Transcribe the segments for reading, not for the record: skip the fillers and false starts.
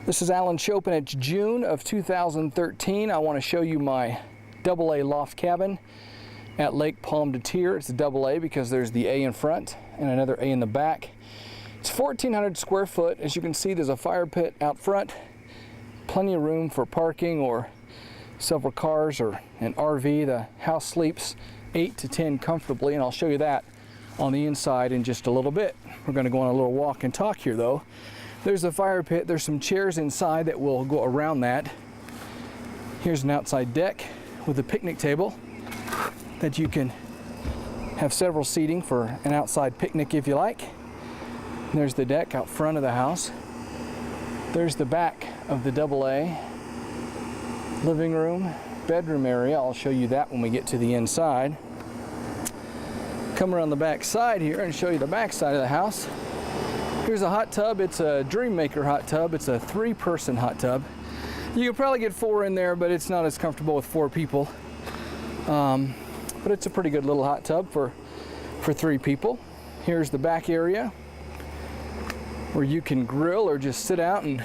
This is Alan Chopin. It's June of 2013. I want to show you my Double A Loft Cabin at Lake Pomme De Tier. It's a Double A because there's the A in front and another A in the back. It's 1,400 square foot. As you can see, there's a fire pit out front. Plenty of room for parking or several cars or an RV. The house sleeps 8 to 10 comfortably, and I'll show you that on the inside in just a little bit. We're going to go on a little walk and talk here though. There's a fire pit. There's some chairs inside that will go around that. Here's an outside deck with a picnic table that you can have several seating for an outside picnic if you like. And there's the deck out front of the house. There's the back of the Double A. Living room, bedroom area. I'll show you that when we get to the inside. Come around the back side here and show you the back side of the house. Here's a hot tub. It's a Dream Maker hot tub. It's a 3-person hot tub. You can probably get 4 in there, but it's not as comfortable with 4 people. But it's a pretty good little hot tub for 3 people. Here's the back area where you can grill or just sit out and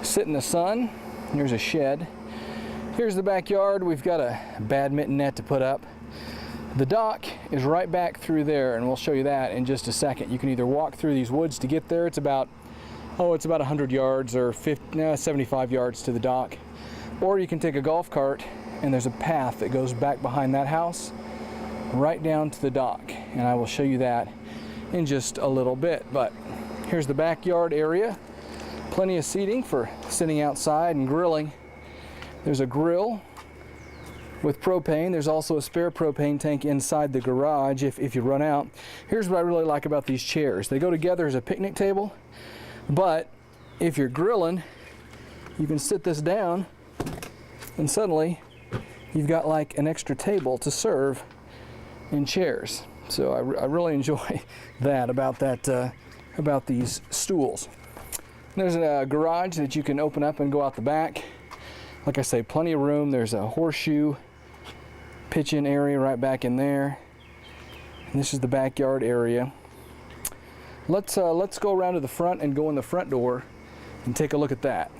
sit in the sun. Here's a shed. Here's the backyard. We've got a badminton net to put up. The dock is right back through there, and we'll show you that in just a second. You can either walk through these woods to get there. It's about 100 yards or 75 yards to the dock. Or you can take a golf cart, and there's a path that goes back behind that house right down to the dock. And I will show you that in just a little bit. But here's the backyard area. Plenty of seating for sitting outside and grilling. There's a grill with propane. There's also a spare propane tank inside the garage if you run out. Here's what I really like about these chairs. They go together as a picnic table, but if you're grilling, you can sit this down and suddenly you've got like an extra table to serve in chairs. So I really enjoy that about these stools. There's a garage that you can open up and go out the back. Like I say, plenty of room. There's a horseshoe pitch-in area right back in there. And this is the backyard area. Let's go around to the front and go in the front door and take a look at that.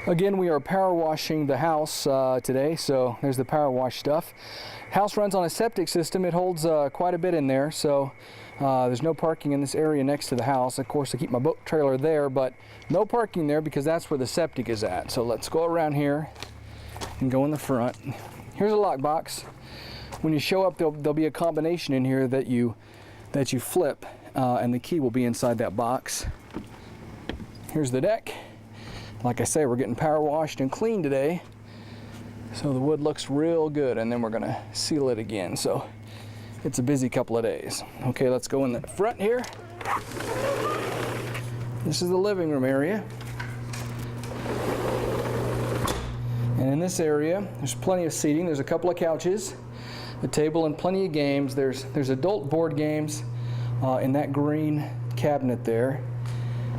Again, we are power washing the house today, so there's the power wash stuff. House runs on a septic system. It holds quite a bit in there, so there's no parking in this area next to the house. Of course, I keep my boat trailer there, but no parking there because that's where the septic is at. So let's go around here and go in the front. Here's a lockbox. When you show up, there'll be a combination in here that you flip, and the key will be inside that box. Here's the deck. Like I say, we're getting power washed and cleaned today, so the wood looks real good, and then we're gonna seal it again. So it's a busy couple of days. Okay, let's go in the front here. This is the living room area. And in this area, there's plenty of seating. There's a couple of couches, a table, and plenty of games. There's adult board games in that green cabinet there.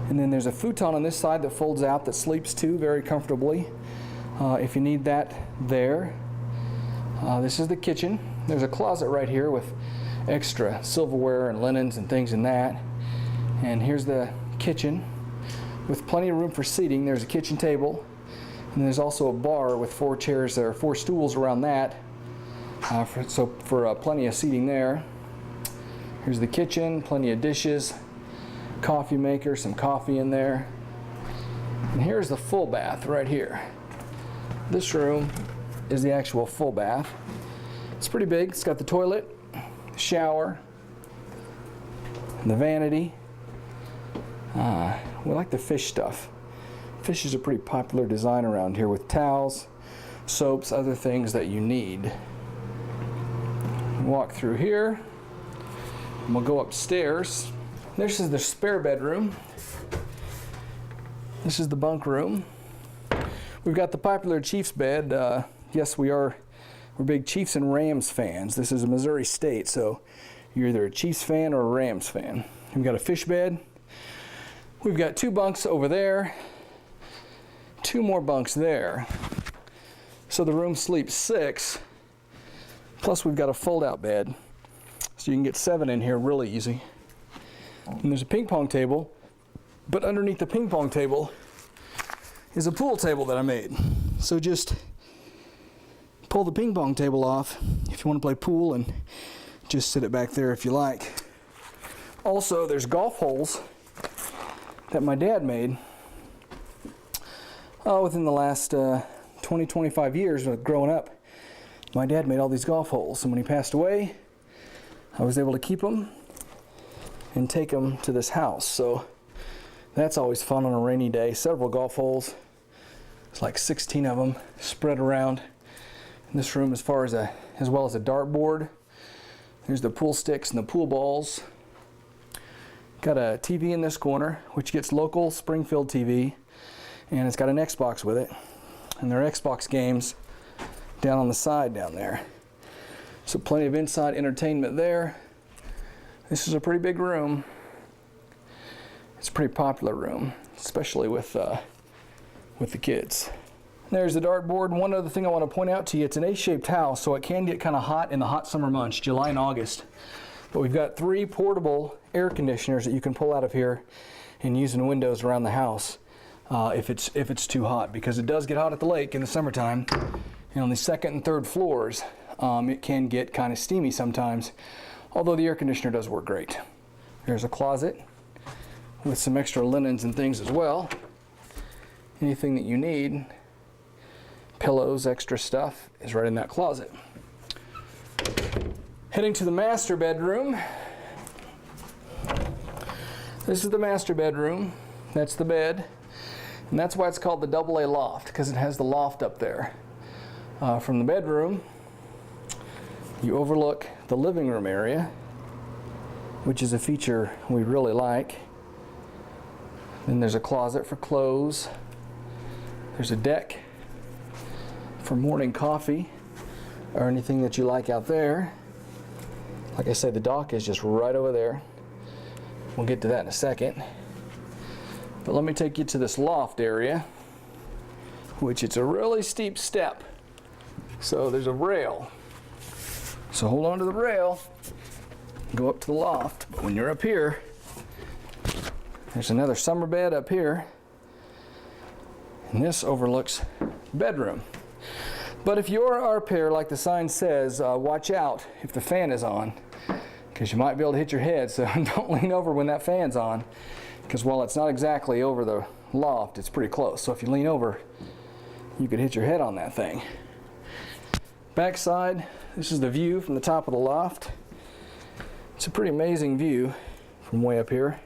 And then there's a futon on this side that folds out that sleeps too very comfortably if you need that there. This is the kitchen. There's a closet right here with extra silverware and linens and things in that. And here's the kitchen with plenty of room for seating. There's a kitchen table. And there's also a bar with 4 chairs there, 4 stools around that, for plenty of seating there. Here's the kitchen, plenty of dishes, coffee maker, some coffee in there. And here's the full bath right here. This room is the actual full bath. It's pretty big. It's got the toilet, shower, and the vanity. We like the fish stuff. Fish is a pretty popular design around here with towels, soaps, other things that you need. Walk through here, and we'll go upstairs. This is the spare bedroom. This is the bunk room. We've got the popular Chiefs bed. Yes, we're big Chiefs and Rams fans. This is a Missouri State, so you're either a Chiefs fan or a Rams fan. We've got a fish bed. We've got 2 bunks over there. 2 more bunks there. So the room sleeps 6. Plus we've got a fold-out bed. So you can get 7 in here really easy. And there's a ping pong table, but underneath the ping pong table is a pool table that I made. So just pull the ping pong table off if you want to play pool, and just sit it back there if you like. Also, there's golf holes that my dad made within the last 20-25 years of growing up. My dad made all these golf holes, and when he passed away, I was able to keep them and take them to this house. So that's always fun on a rainy day. Several golf holes. It's like 16 of them spread around in this room, as well as a dartboard. There's the pool sticks and the pool balls. Got a TV in this corner, which gets local Springfield TV, and it's got an Xbox with it. And there are Xbox games down on the side down there. So plenty of inside entertainment there. This is a pretty big room. It's a pretty popular room, especially with the kids. There's the dartboard. And one other thing I want to point out to you, it's an A-shaped house, so it can get kind of hot in the hot summer months, July and August. But we've got 3 portable air conditioners that you can pull out of here and use in windows around the house if it's too hot, because it does get hot at the lake in the summertime. And on the 2nd and 3rd floors, it can get kind of steamy sometimes, although the air conditioner does work great. There's a closet with some extra linens and things as well. Anything that you need, pillows, extra stuff, is right in that closet. Heading to the master bedroom. This is the master bedroom. That's the bed. And that's why it's called the Double A Loft, because it has the loft up there. From the bedroom, you overlook the living room area, which is a feature we really like. Then there's a closet for clothes. There's a deck for morning coffee or anything that you like out there. Like I said, the dock is just right over there. We'll get to that in a second. But let me take you to this loft area, which it's a really steep step. So there's a rail. So hold on to the rail, go up to the loft. But when you're up here, there's another summer bed up here. And this overlooks the bedroom. But if you're a RPer, like the sign says, watch out if the fan is on, because you might be able to hit your head. So don't lean over when that fan's on, because while it's not exactly over the loft, it's pretty close. So if you lean over, you could hit your head on that thing. Backside, this is the view from the top of the loft. It's a pretty amazing view from way up here.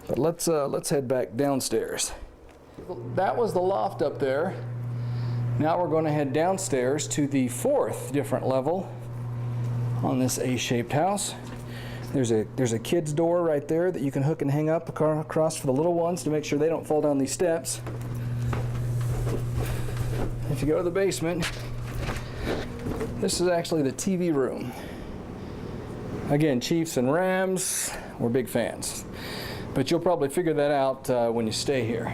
But let's head back downstairs. That was the loft up there. Now we're going to head downstairs to the 4th different level on this A-shaped house. There's a kid's door right there that you can hook and hang up across for the little ones to make sure they don't fall down these steps. If you go to the basement, this is actually the TV room. Again, Chiefs and Rams, we're big fans. But you'll probably figure that out when you stay here.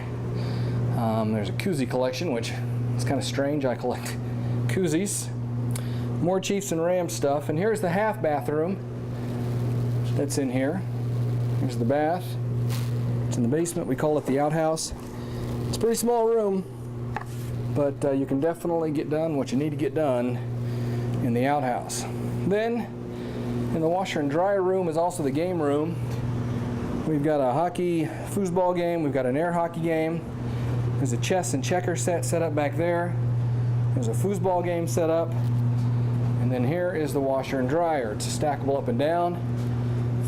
There's a koozie collection, which is kind of strange. I collect koozies. More Chiefs and Rams stuff. And here's the half bathroom that's in here. Here's the bath. It's in the basement. We call it the outhouse. It's a pretty small room, but you can definitely get done what you need to get done in the outhouse. Then, in the washer and dryer room is also the game room. We've got a hockey foosball game. We've got an air hockey game. There's a chess and checker set up back there. There's a foosball game set up. And then here is the washer and dryer. It's stackable up and down.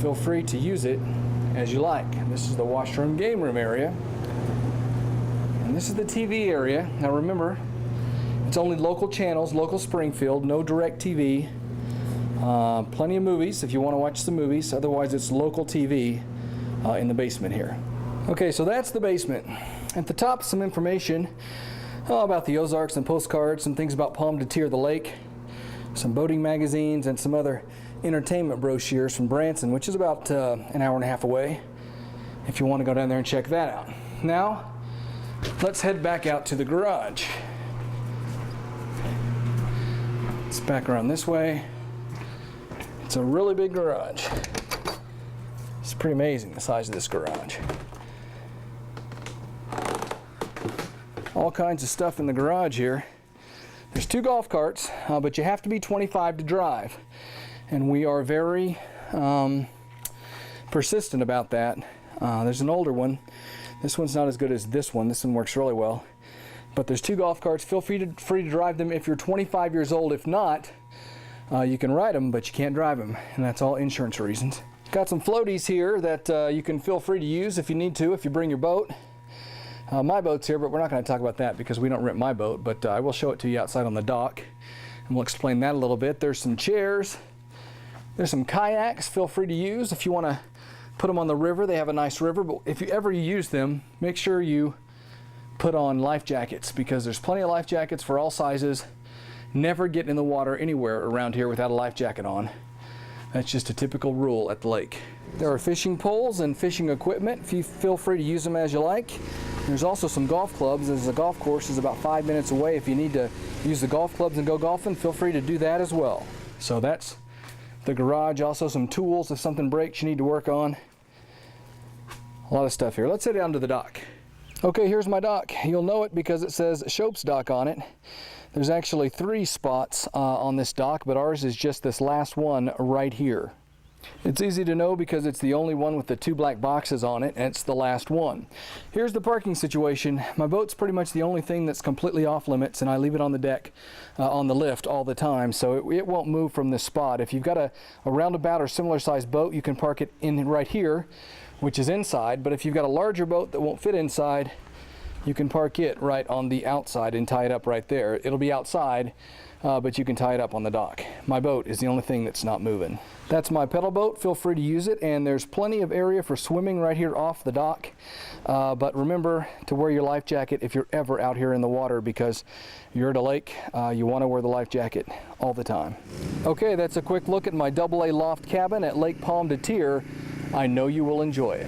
Feel free to use it as you like. This is the washroom game room area. And this is the TV area. Now remember, it's only local channels, local Springfield, no direct TV. Plenty of movies if you want to watch some movies. Otherwise, it's local TV in the basement here. Okay, so that's the basement. At the top, some information about the Ozarks and postcards, some things about Pomme De Tier, the lake, some boating magazines, and some other entertainment brochures from Branson, which is about an hour and a half away, if you want to go down there and check that out. Now, let's head back out to the garage. It's back around this way. It's a really big garage. It's pretty amazing, the size of this garage. all kinds of stuff in the garage here. There's 2 golf carts, but you have to be 25 to drive. And we are very persistent about that. There's an older one. This one's not as good as this one. This one works really well. But there's 2 golf carts. Feel free to drive them if you're 25 years old. If not, you can ride them, but you can't drive them. And that's all insurance reasons. Got some floaties here that you can feel free to use if you need to, if you bring your boat. My boat's here, but we're not going to talk about that because we don't rent my boat, but I will show it to you outside on the dock, and we'll explain that a little bit. There's some chairs. There's some kayaks. Feel free to use if you want to put them on the river. They have a nice river, but if you ever use them, make sure you put on life jackets because there's plenty of life jackets for all sizes. Never get in the water anywhere around here without a life jacket on. That's just a typical rule at the lake. There are fishing poles and fishing equipment. If you feel free to use them as you like. There's also some golf clubs. There's a golf course is about 5 minutes away. If you need to use the golf clubs and go golfing, feel free to do that as well. So that's the garage. Also some tools if something breaks you need to work on. A lot of stuff here. Let's head down to the dock. Okay, here's my dock. You'll know it because it says Shope's Dock on it. There's actually 3 spots on this dock, but ours is just this last one right here. It's easy to know because it's the only one with the 2 black boxes on it, and it's the last one. Here's the parking situation. My boat's pretty much the only thing that's completely off limits, and I leave it on the deck on the lift all the time, so it won't move from this spot. If you've got a roundabout or similar sized boat, you can park it in right here, which is inside, but if you've got a larger boat that won't fit inside, you can park it right on the outside and tie it up right there. It'll be outside, but you can tie it up on the dock. My boat is the only thing that's not moving. That's my pedal boat. Feel free to use it, and there's plenty of area for swimming right here off the dock. But remember to wear your life jacket if you're ever out here in the water because you're at a lake. You want to wear the life jacket all the time. Okay, that's a quick look at my Double A Loft Cabin at Lake Pomme De Tier. I know you will enjoy it.